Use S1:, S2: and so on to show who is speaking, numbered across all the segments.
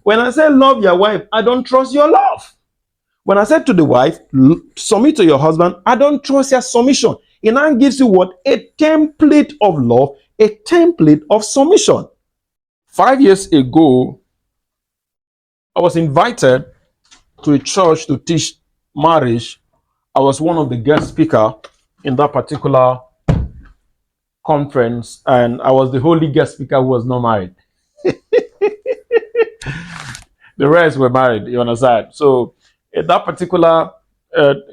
S1: When I say love your wife, I don't trust your love. When I said to the wife, submit to your husband, I don't trust your submission. It now gives you what? A template of love, a template of submission. 5 years ago, I was invited to a church to teach marriage. I was one of the guest speaker in that particular conference, and I was the only guest speaker who was not married. The rest were married, you understand? So that particular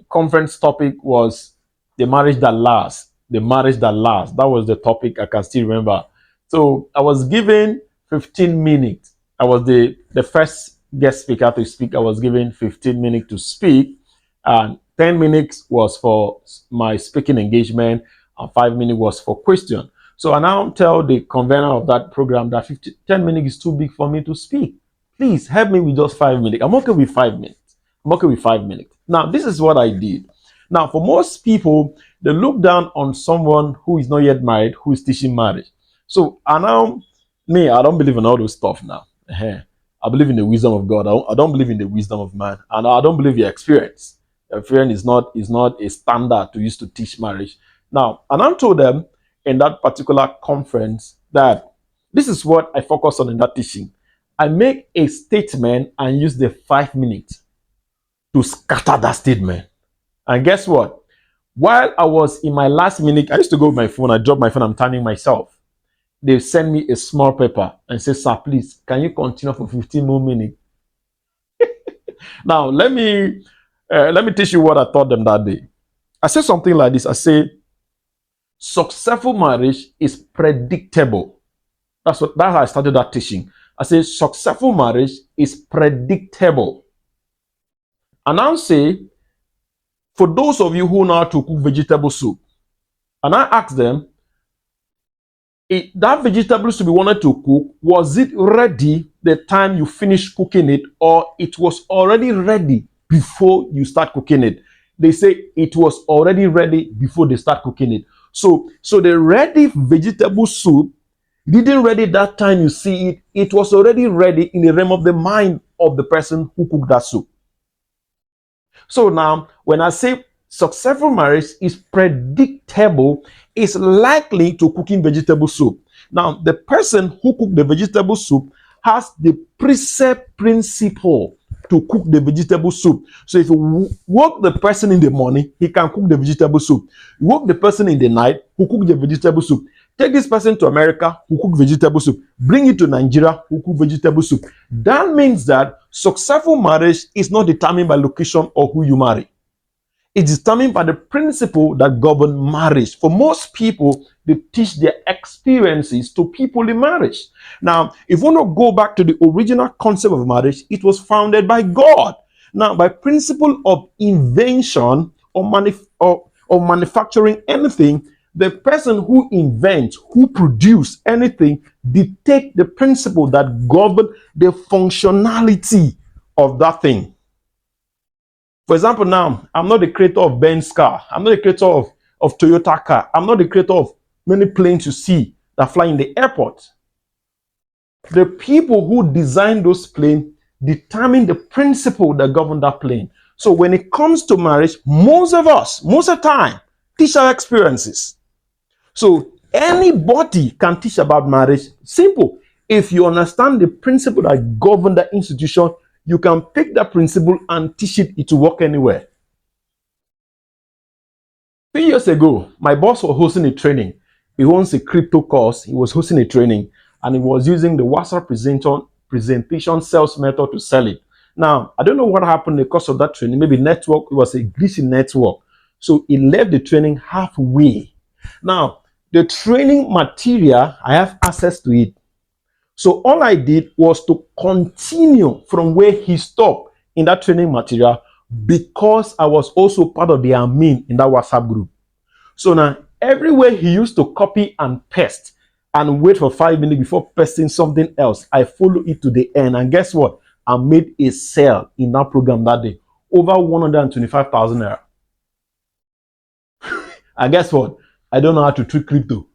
S1: conference topic was the marriage that lasts. The marriage that lasts. That was the topic I can still remember. So I was given 15 minutes. I was the first guest speaker to speak. I was given 15 minutes to speak, and 10 minutes was for my speaking engagement, and 5 minutes was for question. So I now tell the convener of that program that 10 minutes is too big for me to speak. Please help me with just 5 minutes. I'm okay with 5 minutes. I'm okay with 5 minutes. Now, this is what I did. Now, for most people, they look down on someone who is not yet married, who is teaching marriage. So, I don't believe in all those stuff now. I believe in the wisdom of God. I don't believe in the wisdom of man. And I don't believe your experience. Experience is not a standard to use to teach marriage. Now, and I told them in that particular conference that this is what I focus on in that teaching. I make a statement and use the 5 minutes to scatter that statement. And guess what? While I was in my last minute, I used to go with my phone. I drop my phone. I'm turning myself. They send me a small paper and say, "Sir, please, can you continue for 15 more minutes?" Now, let me teach you what I taught them that day. I said something like this. I say, successful marriage is predictable. That's how I started that teaching. I say successful marriage is predictable. And I'll say, for those of you who know how to cook vegetable soup, and I ask them, that vegetable soup you wanted to cook, was it ready the time you finished cooking it, or it was already ready before you start cooking it? They say it was already ready before they start cooking it. So the ready vegetable soup didn't ready that time you see it. It was already ready in the realm of the mind of the person who cooked that soup. So now, when I say successful marriage is predictable, it's likely to cooking vegetable soup. Now, the person who cooked the vegetable soup has the principle to cook the vegetable soup. So if you work the person in the morning, he can cook the vegetable soup. You work the person in the night, who cook the vegetable soup. Take this person to America, who cook vegetable soup. Bring it to Nigeria, who cook vegetable soup. That means that successful marriage is not determined by location or who you marry. It's determined by the principle that govern marriage. For most people, they teach their experiences to people in marriage. Now, if we want to go back to the original concept of marriage, it was founded by God. Now, by principle of invention or manufacturing anything, the person who invents, who produce anything, dictate the principle that govern the functionality of that thing. For example, now, I'm not the creator of Benz car. I'm not the creator of Toyota car. I'm not the creator of many planes you see that fly in the airport. The people who design those planes determine the principle that govern that plane. So when it comes to marriage, most of the time, teach our experiences. So anybody can teach about marriage. Simple. If you understand the principle that govern the institution, you can pick that principle and teach it. It will work anywhere. 3 years ago, my boss was hosting a training. He owns a crypto course. He was hosting a training, and he was using the WhatsApp presentation sales method to sell it. Now, I don't know what happened because of that training. Maybe network, it was a glitch in network. So he left the training halfway. Now, the training material, I have access to it. So all I did was to continue from where he stopped in that training material, because I was also part of the admin in that WhatsApp group. So now everywhere he used to copy and paste and wait for 5 minutes before pasting something else, I follow it to the end. And guess what? I made a sale in that program that day, over 125,000 naira. And guess what? I don't know how to treat crypto.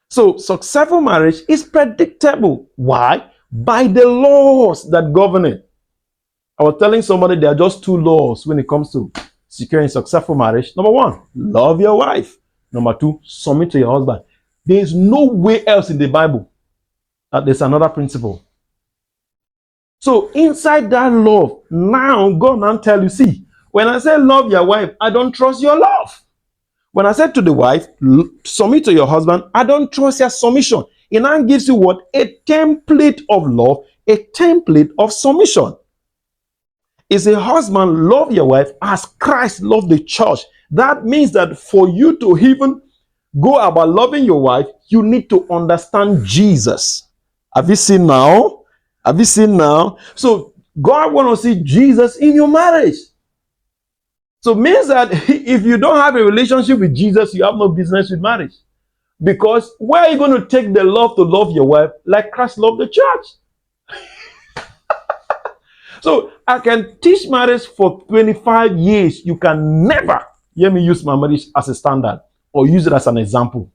S1: So successful marriage is predictable. Why? By the laws that govern it. I was telling somebody there are just two laws when it comes to securing successful marriage. Number one, love your wife. Number two, submit to your husband. There is no way else in the Bible that there's another principle. So inside that love, now God now tell you, see, when I say love your wife, I don't trust your love. When I said to the wife, submit to your husband, I don't trust your submission. It now gives you what? A template of love, a template of submission. Is a husband, love your wife as Christ loved the church. That means that for you to even go about loving your wife, you need to understand Jesus. Have you seen now? Have you seen now? So God wants to see Jesus in your marriage. So it means that if you don't have a relationship with Jesus, you have no business with marriage. Because where are you going to take the love to love your wife like Christ loved the church? So I can teach marriage for 25 years. You can never hear me use my marriage as a standard or use it as an example.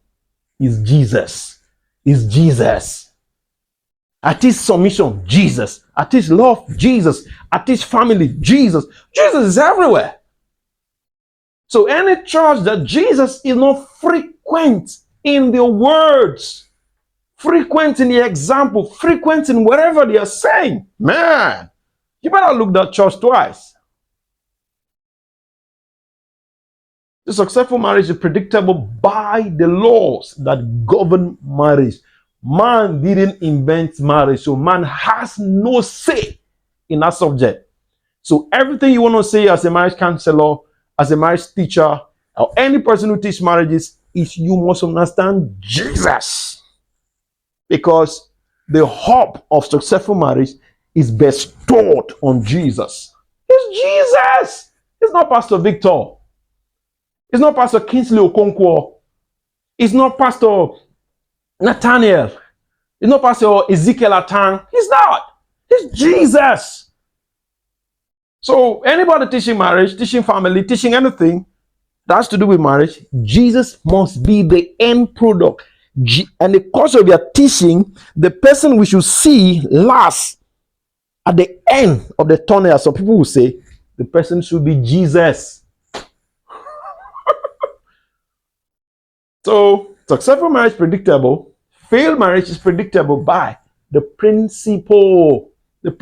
S1: It's Jesus. It's Jesus. I teach submission, Jesus. I teach love, Jesus. I teach family, Jesus. Jesus is everywhere. So any church that Jesus is not frequent in the words, frequent in the example, frequent in whatever they are saying, man, you better look that church twice. The successful marriage is predictable by the laws that govern marriage. Man didn't invent marriage, so man has no say in that subject. So everything you want to say as a marriage counselor, as a marriage teacher, or any person who teaches marriages, is you must understand Jesus. Because the hope of successful marriage is bestowed on Jesus. It's Jesus. It's not Pastor Victor. It's not Pastor Kingsley Okonkwo. It's not Pastor Nathaniel. It's not Pastor Ezekiel Atang. He's not. It's Jesus. So anybody teaching marriage, teaching family, teaching anything that has to do with marriage, Jesus must be the end product. And the course of your teaching, the person we should see last at the end of the tunnel, some people will say, the person should be Jesus. So successful marriage is predictable. Failed marriage is predictable by the principle that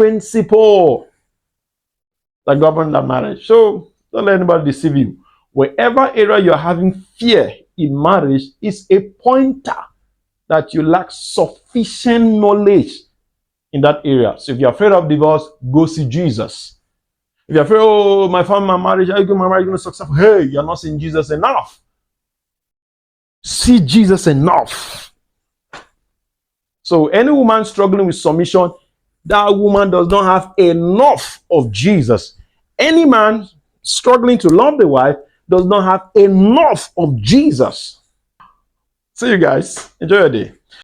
S1: governs that marriage. So don't let anybody deceive you. Wherever area you're having fear in marriage is a pointer that you lack sufficient knowledge in that area. So if you're afraid of divorce, go see Jesus. If you're afraid, oh, my family, my marriage, how you my marriage going to successful? Hey, you're not seeing Jesus enough. See Jesus enough. So any woman struggling with submission, that woman does not have enough of Jesus. Any man struggling to love the wife does not have enough of Jesus. See you guys. Enjoy your day.